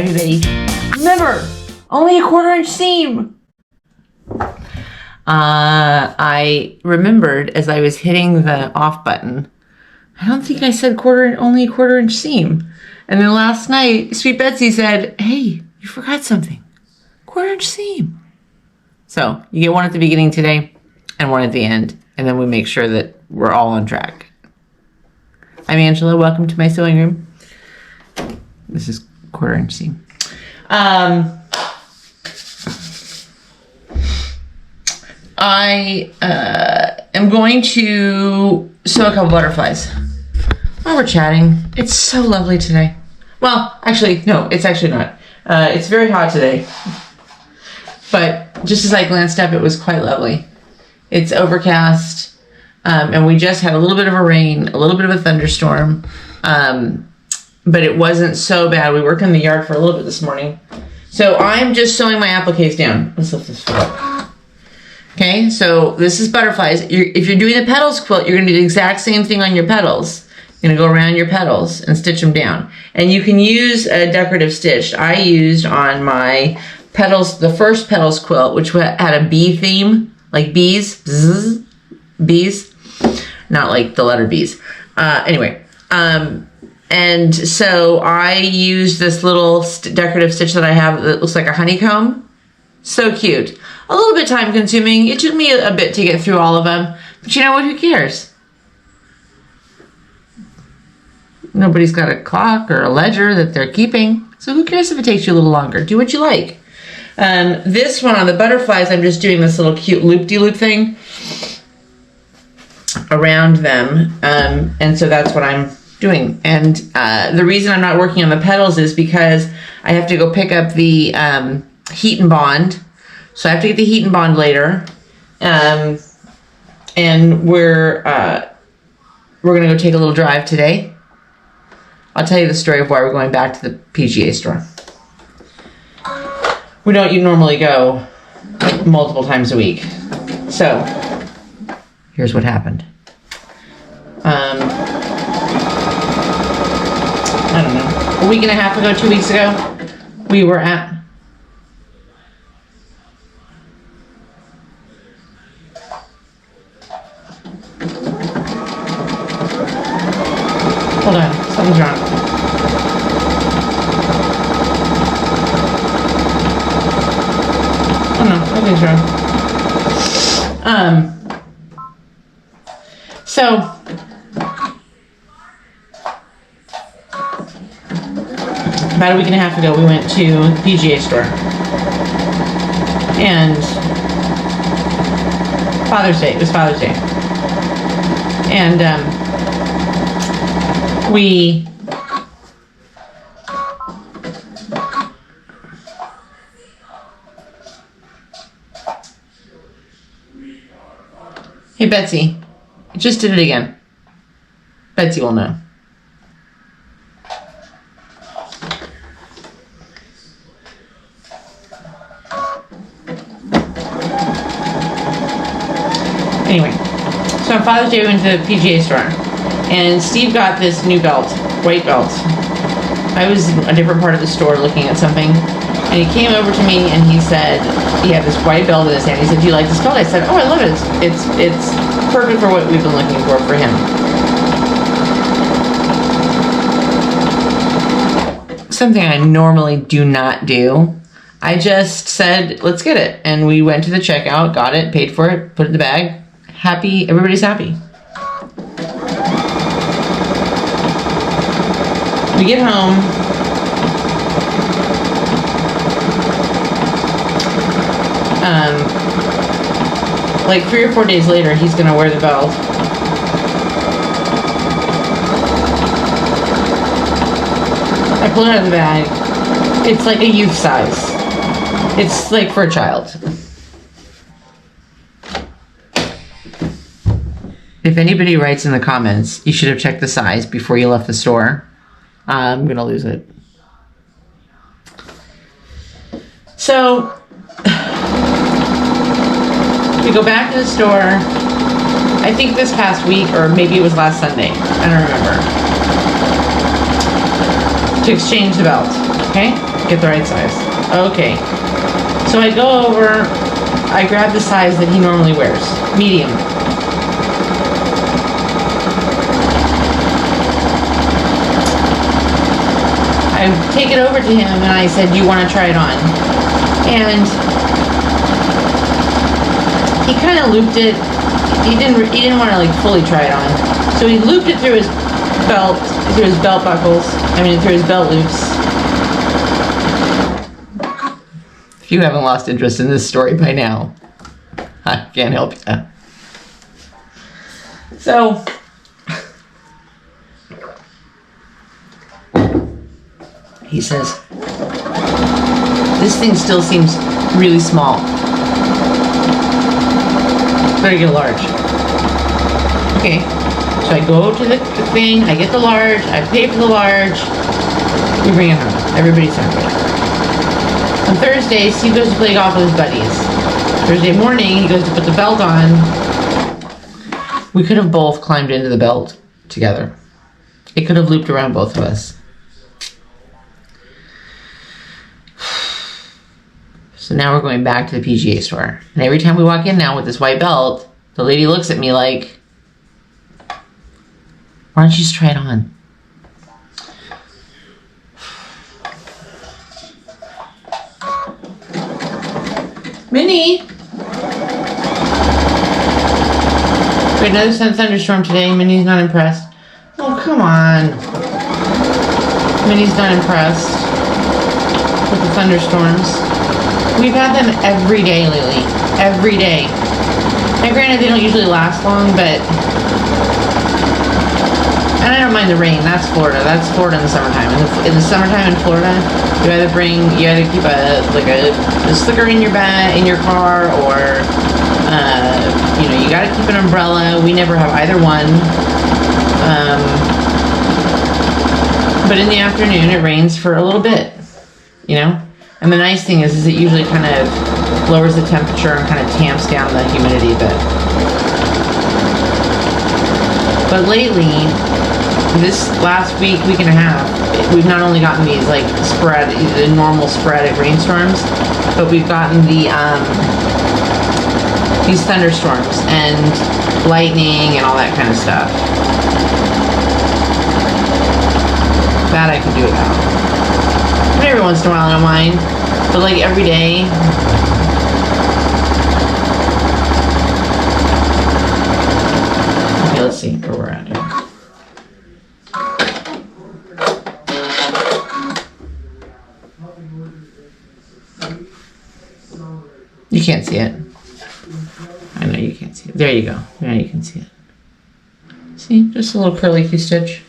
today. Remember, only a 1/4 inch seam. I remembered as I was hitting the off button, I don't think I said only a 1/4 inch seam. And then last night, Sweet Betsy said, hey, you forgot something. 1/4 inch seam. So you get one at the beginning today and one at the end. And then we make sure that we're all on track. I'm Angela. Welcome to my sewing room. This is 1/4 inch seam. I am going to sew a couple butterflies while we're chatting. It's so lovely today. Well, actually, no, it's actually not. It's very hot today. But just as I glanced up, it was quite lovely. It's overcast, and we just had a little bit of a rain, a little bit of a thunderstorm, but it wasn't so bad. We worked in the yard for a little bit this morning. So I'm just sewing my appliques down. Let's lift this up. Okay, so this is butterflies. If you're doing the petals quilt, you're going to do the exact same thing on your petals. You're going to go around your petals and stitch them down. And you can use a decorative stitch. I used on my petals, the first petals quilt, which had a bee theme, like bees, bzz, bees, not like the letter B's. Anyway, and so I used this little decorative stitch that I have that looks like a honeycomb. So cute. A little bit time consuming. It took me a bit to get through all of them, but you know what? Who cares? Nobody's got a clock or a ledger that they're keeping, so who cares if it takes you a little longer? Do what you like. This one on the butterflies, I'm just doing this little cute loop-de-loop thing around them, and so that's what I'm doing. And the reason I'm not working on the petals is because I have to go pick up the heat and bond. So I have to get the heat and bond later, and we're gonna go take a little drive today. I'll tell you the story of why we're going back to the PGA store. We don't normally go multiple times a week. So here's what happened. I don't know, a week and a half ago, 2 weeks ago, we were at hold on, something's wrong. Oh no, nothing's wrong. So about a week and a half ago, we went to the PGA store. And Father's Day, it was Father's Day. And hey Betsy, I just did it again. Betsy will know. Anyway, so on Father's Day we went to the PGA store, and Steve got this new belt, white belt. I was in a different part of the store looking at something, and he came over to me and he said, he had this white belt in his hand. He said, do you like this belt? I said, oh, I love it. It's perfect for what we've been looking for him. Something I normally do not do. I just said, let's get it. And we went to the checkout, got it, paid for it, put it in the bag. Happy, everybody's happy. We get home. Like 3 or 4 days later, he's gonna wear the belt. I pull it out of the bag. It's like a youth size. It's like for a child. If anybody writes in the comments, you should have checked the size before you left the store, I'm gonna lose it. So we go back to the store, I think this past week, or maybe it was last Sunday, I don't remember, to exchange the belt. Okay, get the right size. Okay, so I go over, I grab the size that he normally wears, medium. I take it over to him and I said, "Do you want to try it on?" And he kind of looped it. He didn't want to like fully try it on, so he looped it through his belt buckles. I mean, through his belt loops. If you haven't lost interest in this story by now, I can't help you. So, he says, "This thing still seems really small. Better get a large." Okay, so I go to the thing, I get the large, I pay for the large, we bring it home. Everybody's happy. On Thursday, Steve goes to play golf with his buddies. Thursday morning, he goes to put the belt on. We could have both climbed into the belt together. It could have looped around both of us. So now we're going back to the PGA store. And every time we walk in now with this white belt, the lady looks at me like, "Why don't you just try it on?" Minnie! We had another thunderstorm today. Minnie's not impressed. Oh, come on. Minnie's not impressed with the thunderstorms. We've had them every day lately. Every day. Now granted, they don't usually last long, but... And I don't mind the rain. That's Florida. That's Florida in the summertime. In the summertime in Florida, you either keep a slicker in your bag, in your car, or, you gotta keep an umbrella. We never have either one. But in the afternoon, it rains for a little bit, And the nice thing is it usually kind of lowers the temperature and kind of tamps down the humidity a bit. But lately, this last week and a half, we've not only gotten these like the normal sporadic rainstorms, but we've gotten these thunderstorms and lightning and all that kind of stuff. That I could do without. But every once in a while I don't mind. But like every day. Okay, let's see where we're at here. You can't see it. I know you can't see it. There you go. Now you can see it. See? Just a little curly stitch.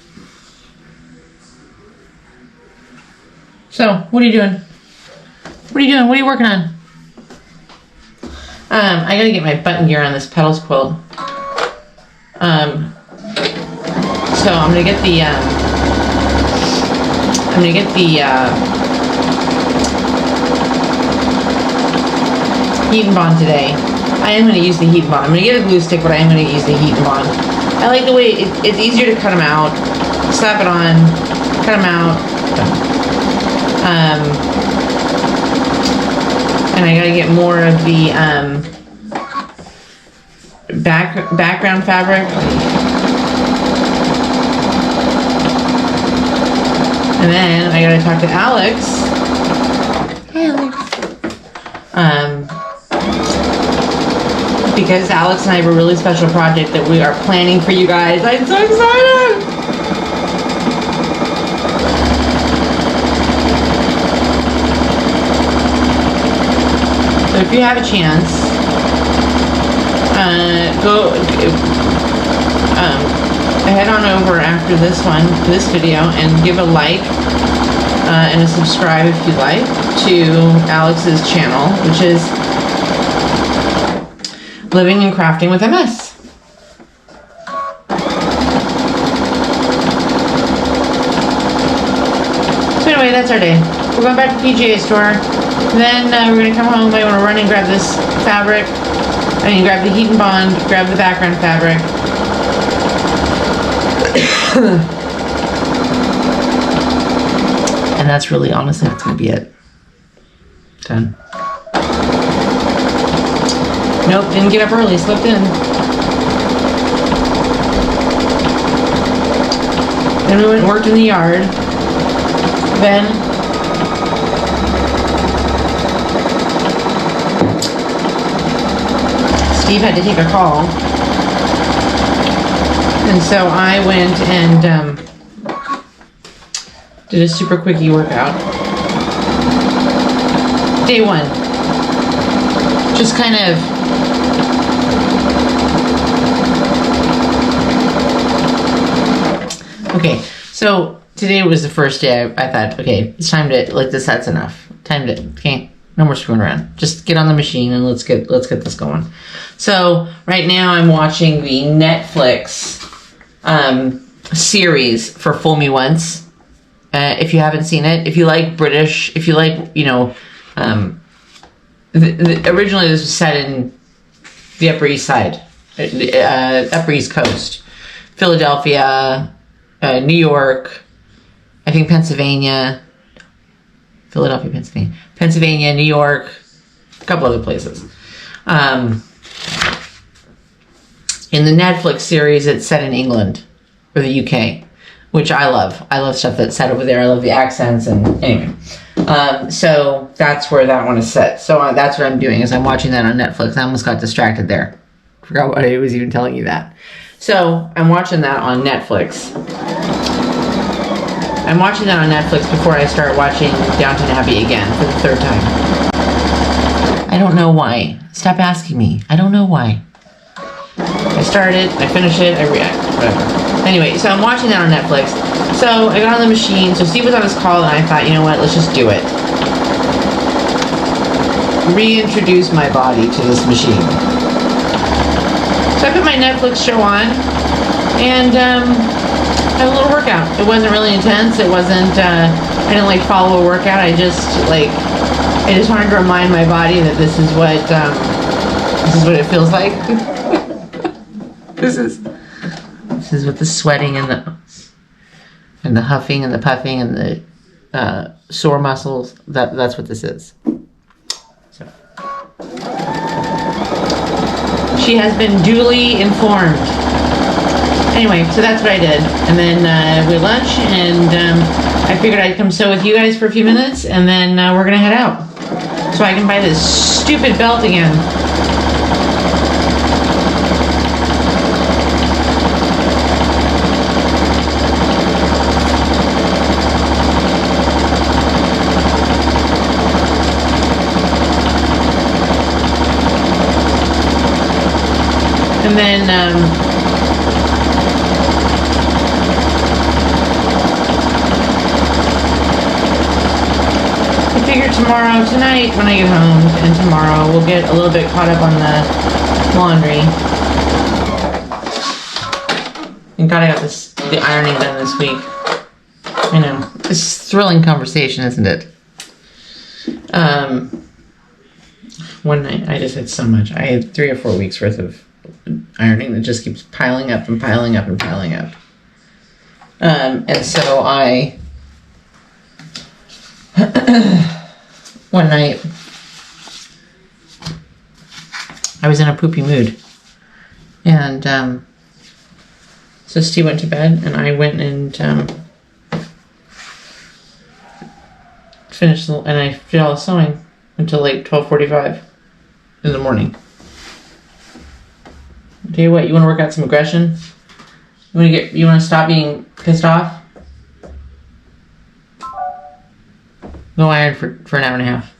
So, what are you doing? What are you doing? What are you working on? I gotta get my button gear on this Petals quilt. So I'm gonna get the heat and bond today. I am gonna use the heat and bond. I'm gonna get a glue stick, but I am gonna use the heat and bond. I like the way it's easier to cut them out, slap it on, cut them out. And I gotta get more of the background fabric. And then I gotta talk to Alex. Hey, Alex. Because Alex and I have a really special project that we are planning for you guys. I'm so excited! So if you have a chance, head on over after this video, and give a like and a subscribe if you like to Alex's channel, which is Living and Crafting with MS. So anyway, that's our day. We're going back to the PGA store. Then we're going to come home. I want to run and grab this fabric. I mean, grab the heat and bond, grab the background fabric. And And that's really, honestly, that's going to be it. Done. Nope, didn't get up early, slipped in. Then we went and worked in the yard. Then Steve had to take a call. And so I went and did a super quickie workout. Day one. Just kind of okay, so today was the first day I thought, okay, it's time to, like, that's enough. Time to, okay, no more screwing around. Just get on the machine and let's get this going. So right now I'm watching the Netflix series for Fool Me Once. If you haven't seen it, if you like British, if you like, you know, originally this was set in the Upper East Side, Upper East Coast, Philadelphia, New York, I think Pennsylvania, Philadelphia, Pennsylvania, New York, a couple other places. In the Netflix series, it's set in England or the UK, which I love. I love stuff that's set over there. I love the accents and anyway. So that's where that one is set. So that's what I'm doing is I'm watching that on Netflix. I almost got distracted there. Forgot what I was even telling you that. So I'm watching that on Netflix. I'm watching that on Netflix before I start watching Downton Abbey again for the third time. I don't know why. Stop asking me. I don't know why. I start it, I finish it, I react, whatever. Anyway, so I'm watching that on Netflix. So I got on the machine, so Steve was on his call, and I thought, you know what, let's just do it. Reintroduce my body to this machine. So I put my Netflix show on, and had a little workout. It wasn't really intense. It wasn't, I didn't like follow a workout. I just wanted to remind my body that this is what it feels like. This is what the sweating and the huffing and the puffing and the sore muscles, that's what this is. So she has been duly informed. Anyway, so that's what I did. And then we had lunch, and I figured I'd come sew with you guys for a few minutes, and then we're gonna head out. So I can buy this stupid belt again. And then, I figure tonight when I get home, and tomorrow we'll get a little bit caught up on the laundry. And God, I got the ironing done this week. I know. It's a thrilling conversation, isn't it? One night, I just had so much. I had 3 or 4 weeks worth of ironing that just keeps piling up and piling up and piling up. And so one night, I was in a poopy mood. And so Steve went to bed, and I went and finished, and I did all the sewing until like 12:45 in the morning. I'll tell you what, you want to work out some aggression? You want to stop being pissed off? Go iron for an hour and a half.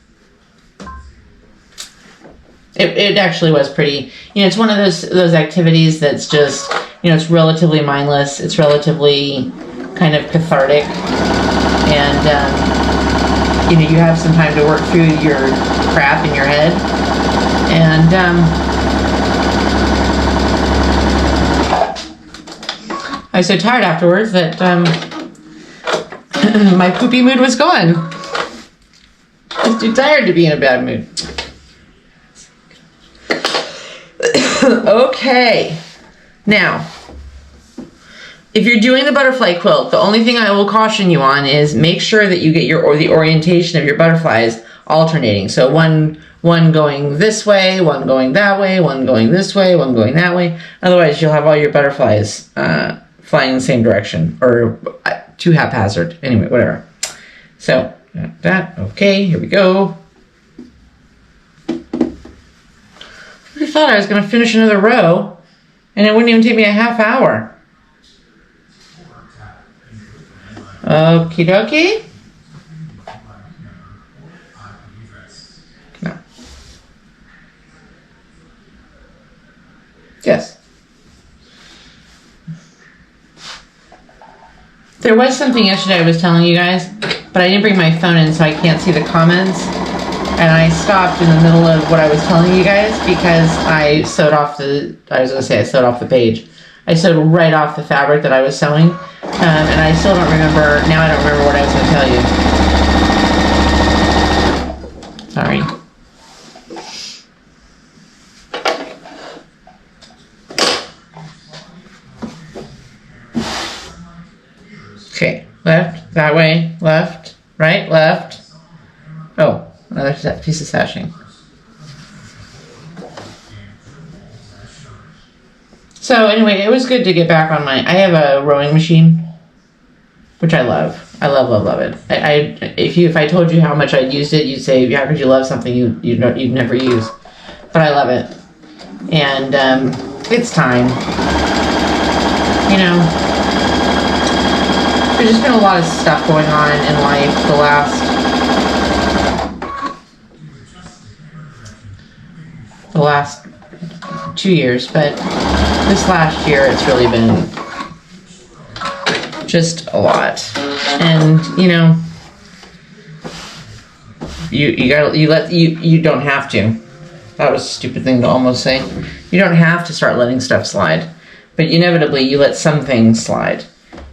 It actually was pretty, it's one of those activities that's just, it's relatively mindless. It's relatively kind of cathartic. And, you have some time to work through your crap in your head. And, I was so tired afterwards that my poopy mood was gone. I was too tired to be in a bad mood. Okay. Now, if you're doing the butterfly quilt, the only thing I will caution you on is make sure that you get the orientation of your butterflies alternating. So one going this way, one going that way, one going this way, one going that way. Otherwise, you'll have all your butterflies flying in the same direction, or too haphazard. Anyway, whatever. So that okay. Here we go. I thought I was going to finish another row, and it wouldn't even take me a half hour. Okie dokie. No. Yes. There was something yesterday I was telling you guys, but I didn't bring my phone in, so I can't see the comments. And I stopped in the middle of what I was telling you guys because I sewed off the page. I sewed right off the fabric that I was sewing. And I still don't remember, now I don't remember what I was going to tell you. Sorry. Okay, left, that way, left, right, left. Oh, another piece of sashing. So anyway, it was good to get back on I have a rowing machine, which I love. I love it. If I told you how much I'd used it, you'd say, how could you love something you'd never use? But I love it. And it's time. You know, there's just been a lot of stuff going on in life the last 2 years, but this last year it's really been just a lot. And you know, you don't have to. That was a stupid thing to almost say. You don't have to start letting stuff slide, but inevitably you let some things slide.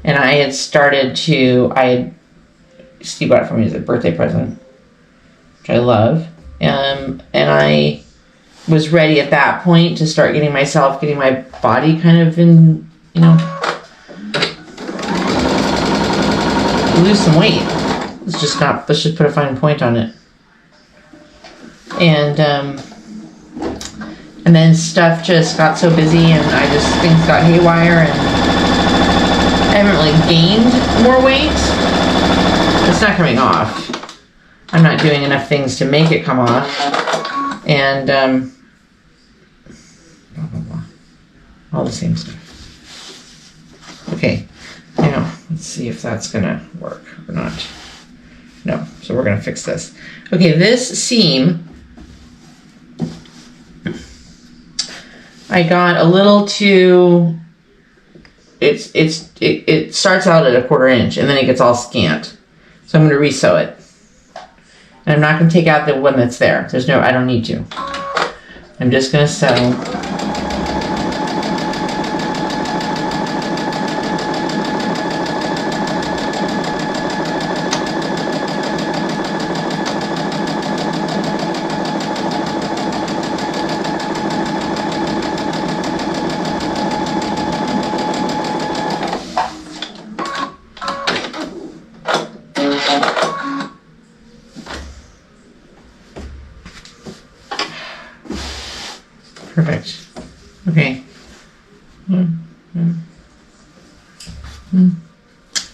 And Steve got it for me as a birthday present, which I love. And I was ready at that point to start getting my body kind of in, you know, lose some weight. Let's just put a fine point on it. And then stuff just got so busy, and things got haywire, and I haven't really gained more weight. It's not coming off. I'm not doing enough things to make it come off. And blah, blah, blah. All the same stuff. Okay, now let's see if that's gonna work or not. No, so we're gonna fix this. Okay, this seam, I got a little too. It starts out at a 1/4 inch and then it gets all scant. So I'm gonna resew it. And I'm not gonna take out the one that's there. I don't need to. I'm just gonna sew. Perfect. Okay.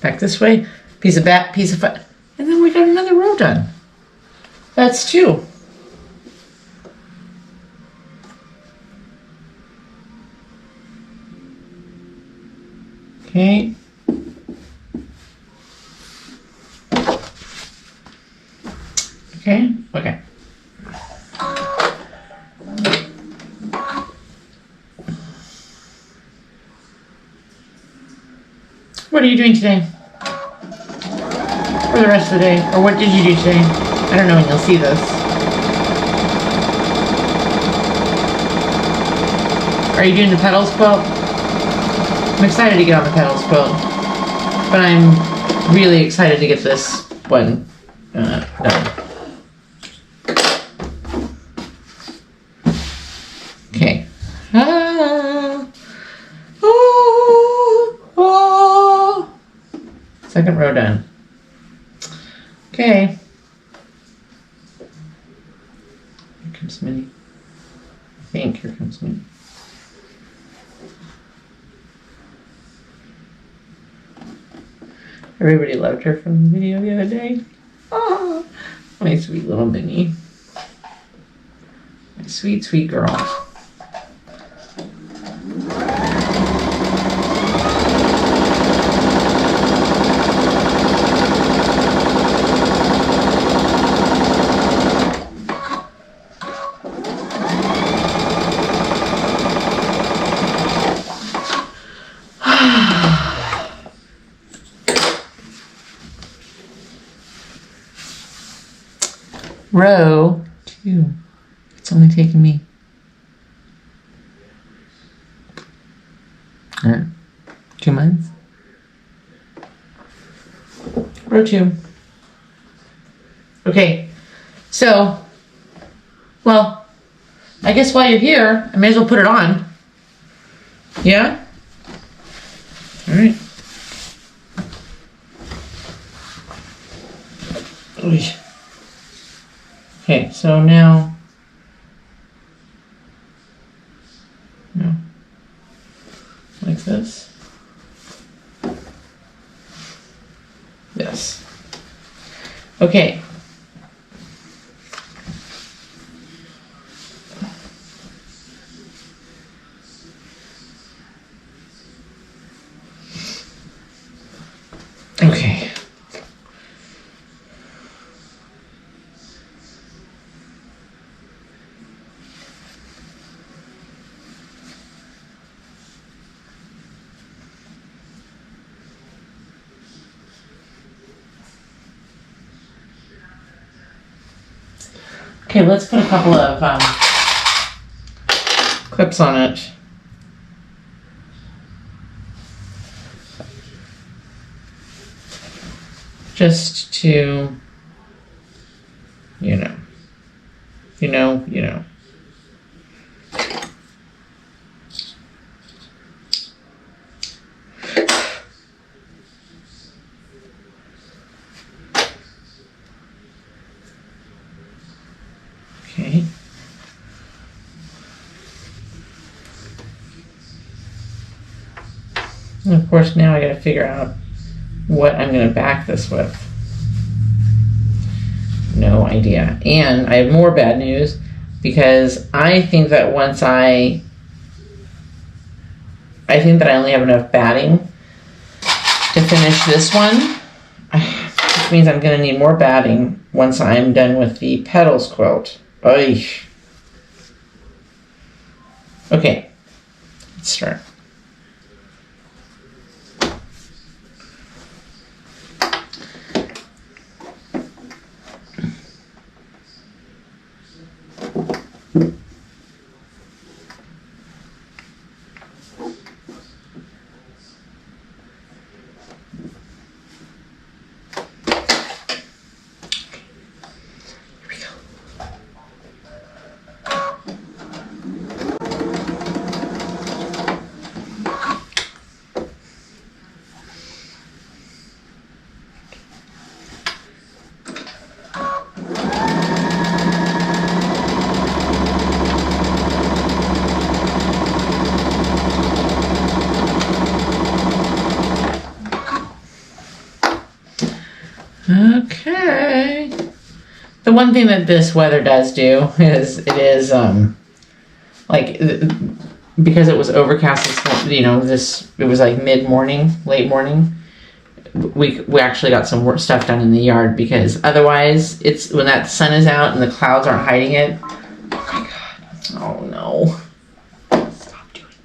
Back this way. Piece of and then we got another row done. That's 2. Okay. Okay. Okay. What are you doing today? For the rest of the day? Or what did you do today? I don't know when you'll see this. Are you doing the petals quilt? I'm excited to get on the petals quilt. But I'm really excited to get this one done. Okay. Second row done. Okay. Here comes Minnie. I think here comes Minnie. Everybody loved her from the video the other day. Oh, my sweet little Minnie. My sweet, sweet girl. Row 2. It's only taken me 2 months. Row 2. Okay, so, well, I guess while you're here, I may as well put it on. Yeah? All right. Oy. Okay, so now, like this. Yes. Okay. Okay. Okay, let's put a couple of clips on it. Just to, you know. Okay. And of course now I gotta figure out what I'm gonna back this with. No idea. And I have more bad news because I think that I think that I only have enough batting to finish this one, which means I'm gonna need more batting once I'm done with the petals quilt. Oy. Okay, let's start. Okay. The one thing that this weather does do is it is like because it was overcast this it was like mid-morning, late morning. We actually got some work stuff done in the yard because otherwise it's when that sun is out and the clouds aren't hiding it. Oh my god. Oh no. Stop doing that.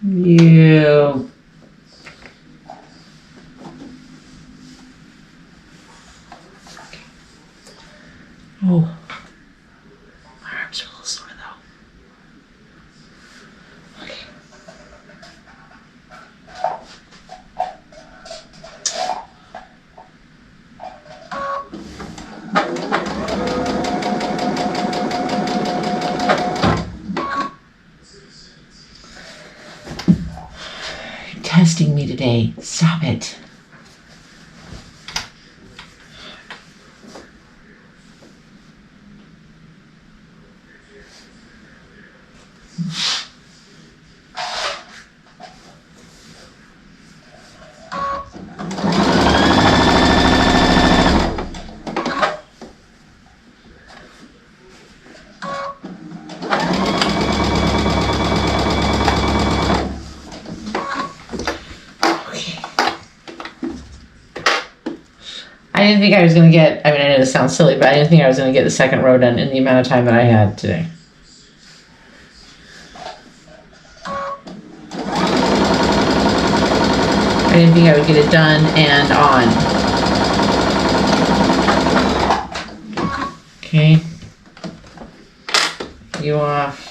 You. Oh, my arms are a little sore though. Okay. today. Stop it. I didn't think I was going to get, I mean, I know this sounds silly, but I didn't think I was going to get the second row done in the amount of time that I had today. I didn't think I would get it done and on. Okay. You off.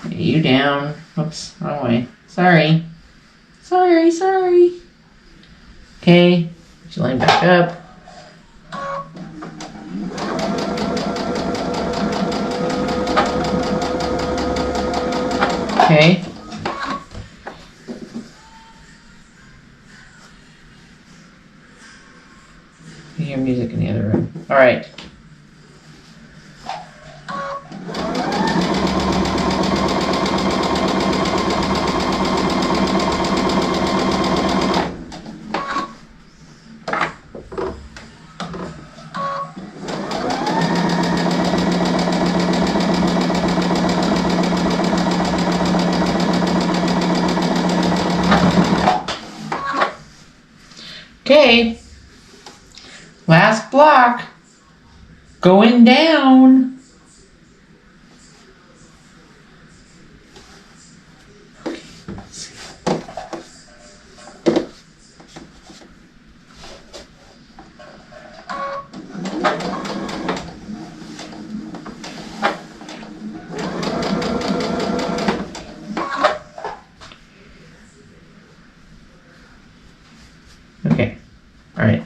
You down. Oops, wrong way. Sorry. Sorry. Okay. Put your line back up. Okay. You hear music in the other room. All right. Okay, last block, going down. Okay, let's see. Okay, all right.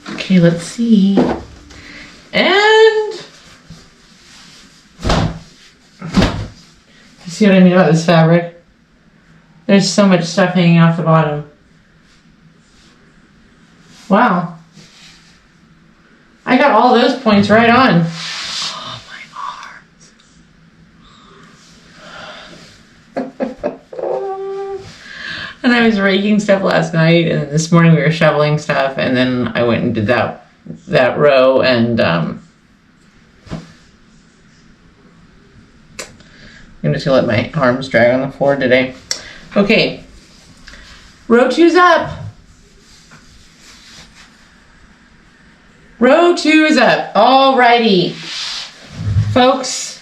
Okay, let's see. And you see what I mean about this fabric? There's so much stuff hanging off the bottom. Wow. I got all those points right on. Oh, my arms. And I was raking stuff last night, and this morning we were shoveling stuff, and then I went and did that row, and I'm just gonna let my arms drag on the floor today. Okay, row 2's up. Row 2 is up. Alrighty, folks.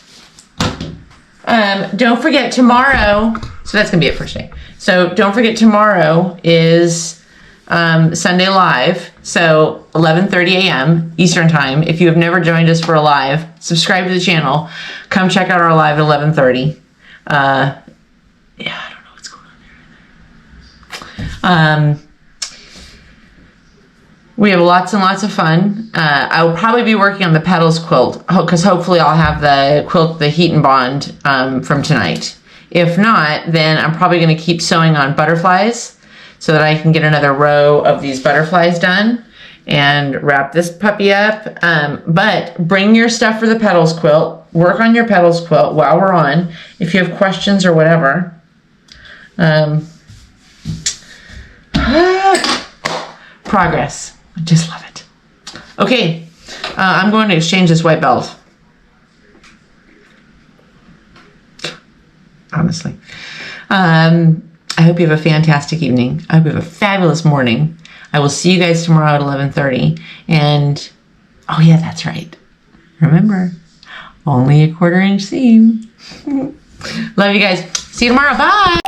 Don't forget tomorrow. So that's gonna be it for today. So don't forget tomorrow is Sunday Live. So 11:30 a.m. Eastern Time. If you have never joined us for a live, subscribe to the channel. Come check out our live at 11:30. Yeah, I don't know what's going on there. We have lots and lots of fun. I will probably be working on the petals quilt because hopefully I'll have the quilt, the heat and bond from tonight. If not, then I'm probably going to keep sewing on butterflies so that I can get another row of these butterflies done and wrap this puppy up. But bring your stuff for the petals quilt. Work on your petals quilt while we're on. If you have questions or whatever. Progress. I just love it. Okay, I'm going to exchange this white belt. Honestly. I hope you have a fantastic evening. I hope you have a fabulous morning. I will see you guys tomorrow at 11:30. And, oh yeah, that's right. Remember, only a 1/4 inch seam. Love you guys. See you tomorrow. Bye.